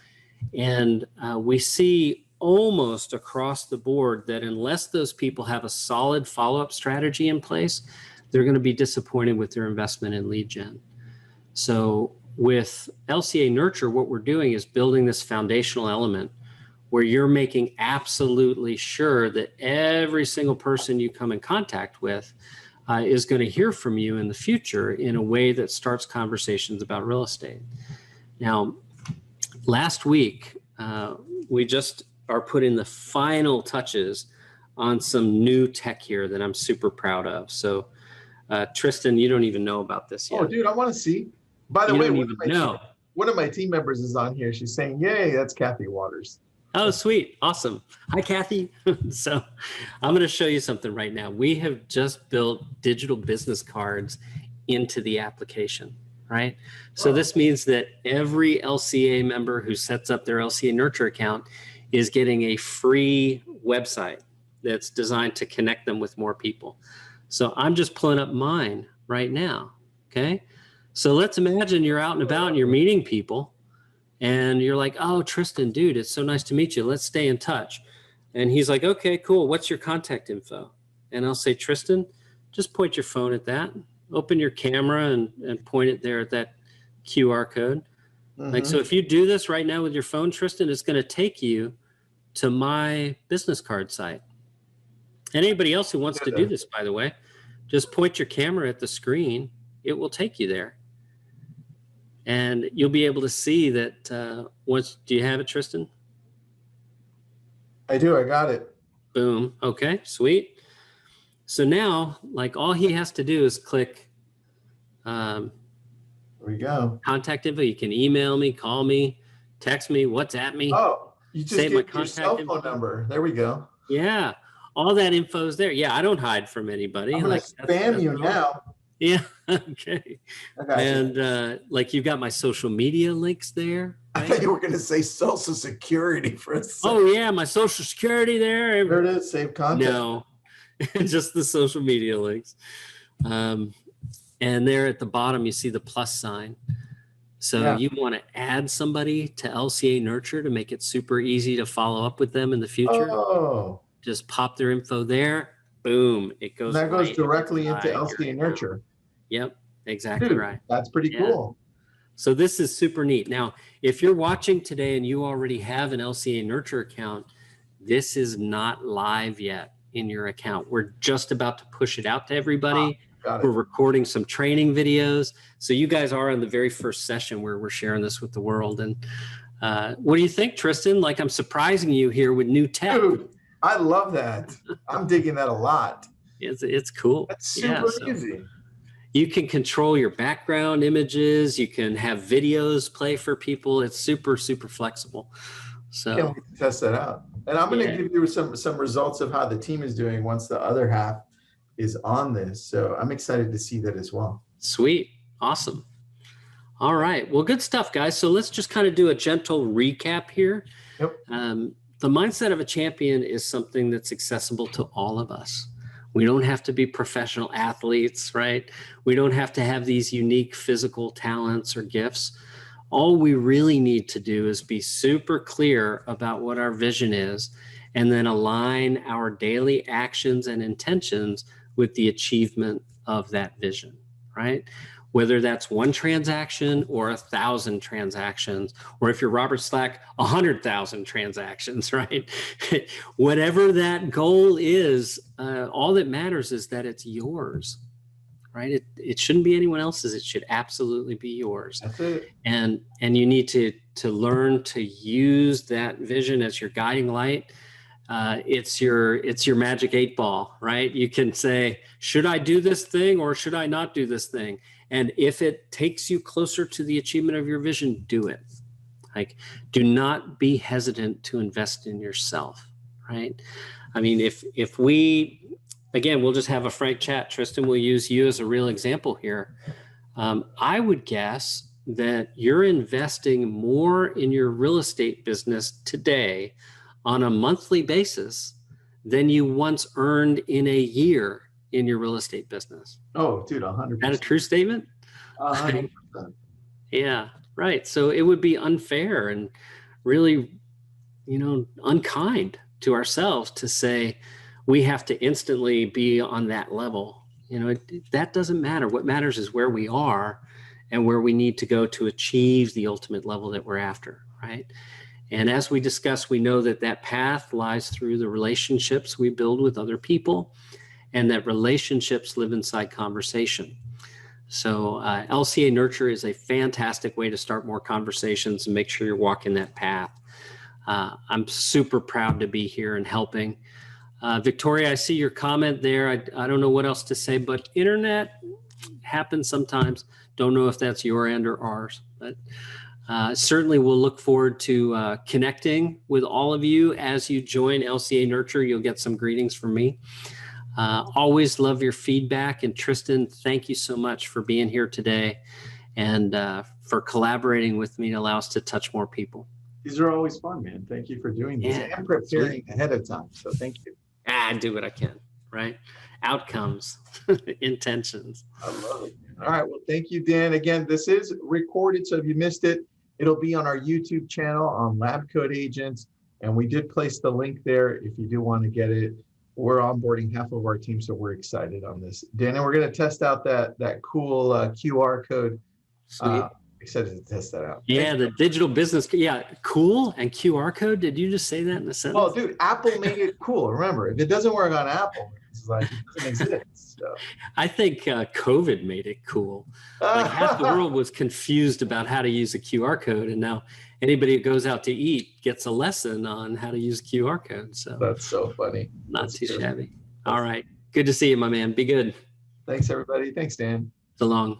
And we see almost across the board that unless those people have a solid follow-up strategy in place, they're going to be disappointed with their investment in lead gen. So with LCA Nurture, what we're doing is building this foundational element where you're making absolutely sure that every single person you come in contact with is going to hear from you in the future in a way that starts conversations about real estate. Now, last week, we just are putting the final touches on some new tech here that I'm super proud of. So, Tristan, you don't even know about this yet. Oh, dude, I want to see. By the You way, don't even know. One of my team members is on here. She's saying, yay, that's Kathy Waters. Oh, sweet. Awesome. Hi, Kathy. So I'm going to show you something right now. We have just built digital business cards into the application, right? So this means that every LCA member who sets up their LCA Nurture account is getting a free website that's designed to connect them with more people. So I'm just pulling up mine right now, okay? So let's imagine you're out and about and you're meeting people. And you're like, oh, Tristan, dude, it's so nice to meet you. Let's stay in touch. And he's like, okay, cool. What's your contact info? And I'll say, Tristan, just point your phone at that. Open your camera and point it there at that QR code. Mm-hmm. Like, so if you do this right now with your phone, Tristan, it's going to take you to my business card site. And anybody else who wants to do this, by the way, just point your camera at the screen. It will take you there. And you'll be able to see that do you have it, Tristan? I do. I got it. Boom. Okay, sweet. So now, like, all he has to do is click there we go. Contact info. You can email me, call me, text me, WhatsApp me. Oh, you just say get your cell phone number. There we go. Yeah, all that info is there. Yeah, I don't hide from anybody. I'm going to spam you now. Yeah. Okay. And like you've got my social media links there. Right? I thought you were going to say Social Security for a second. Oh yeah, my Social Security there. There it is. Save contact. No, just the social media links. And there at the bottom, you see the plus sign. So you want to add somebody to LCA Nurture to make it super easy to follow up with them in the future. Oh. Just pop their info there. Boom. It goes. And that goes directly into LCA Nurture. Yep. Exactly. Dude, right. That's pretty cool. So this is super neat. Now, if you're watching today and you already have an LCA Nurture account, this is not live yet in your account. We're just about to push it out to everybody. We're recording some training videos. So you guys are on the very first session where we're sharing this with the world. And what do you think, Tristan? Like, I'm surprising you here with new tech. Dude, I love that. I'm digging that a lot. It's cool. That's super easy. You can control your background images. You can have videos play for people. It's super, super flexible. So can't wait to test that out. And I'm going to give you some results of how the team is doing once the other half is on this. So I'm excited to see that as well. Sweet. Awesome. All right. Well, good stuff, guys. So let's just kind of do a gentle recap here. Yep. The mindset of a champion is something that's accessible to all of us. We don't have to be professional athletes, right? We don't have to have these unique physical talents or gifts. All we really need to do is be super clear about what our vision is and then align our daily actions and intentions with the achievement of that vision, right? Whether that's one transaction or 1,000 transactions, or if you're Robert Slack, 100,000 transactions, right? Whatever that goal is, all that matters is that it's yours, right? It shouldn't be anyone else's. It should absolutely be yours. That's it. And you need to learn to use that vision as your guiding light. It's your magic 8-ball, right? You can say, should I do this thing or should I not do this thing? And if it takes you closer to the achievement of your vision, do it. Like, do not be hesitant to invest in yourself, right? I mean, if we, again, we'll just have a frank chat. Tristan, we'll use you as a real example here. I would guess that you're investing more in your real estate business today on a monthly basis than you once earned in a year in your real estate business. Oh, dude, 100%. Is that a true statement? 100%. Yeah, right. So it would be unfair and really, unkind to ourselves to say we have to instantly be on that level. That doesn't matter. What matters is where we are and where we need to go to achieve the ultimate level that we're after, right? And as we discussed, we know that path lies through the relationships we build with other people, and that relationships live inside conversation. So LCA Nurture is a fantastic way to start more conversations and make sure you're walking that path. I'm super proud to be here and helping. Victoria, I see your comment there. I don't know what else to say, but internet happens sometimes. Don't know if that's your end or ours, but certainly we'll look forward to connecting with all of you as you join LCA Nurture. You'll get some greetings from me. Always love your feedback. And Tristan, thank you so much for being here today and for collaborating with me to allow us to touch more people. These are always fun, man. Thank you for doing this and preparing ahead of time. So thank you. I do what I can, right? Outcomes, intentions. I love it. All right. Well, thank you, Dan. Again, this is recorded. So if you missed it, it'll be on our YouTube channel on Lab Coat Agents. And we did place the link there if you do want to get it. We're onboarding half of our team, so we're excited on this. Dan, and we're going to test out that cool QR code. Excited to test that out. Yeah, the digital business. Yeah, cool and QR code. Did you just say that in a sentence? Well, dude, Apple made it cool. Remember, if it doesn't work on Apple, it's like it doesn't exist. So. I think COVID made it cool. Like half the world was confused about how to use a QR code, and now anybody who goes out to eat gets a lesson on how to use a QR code. So that's so funny. Not too shabby. All right. Good to see you, my man. Be good. Thanks, everybody. Thanks, Dan. So long.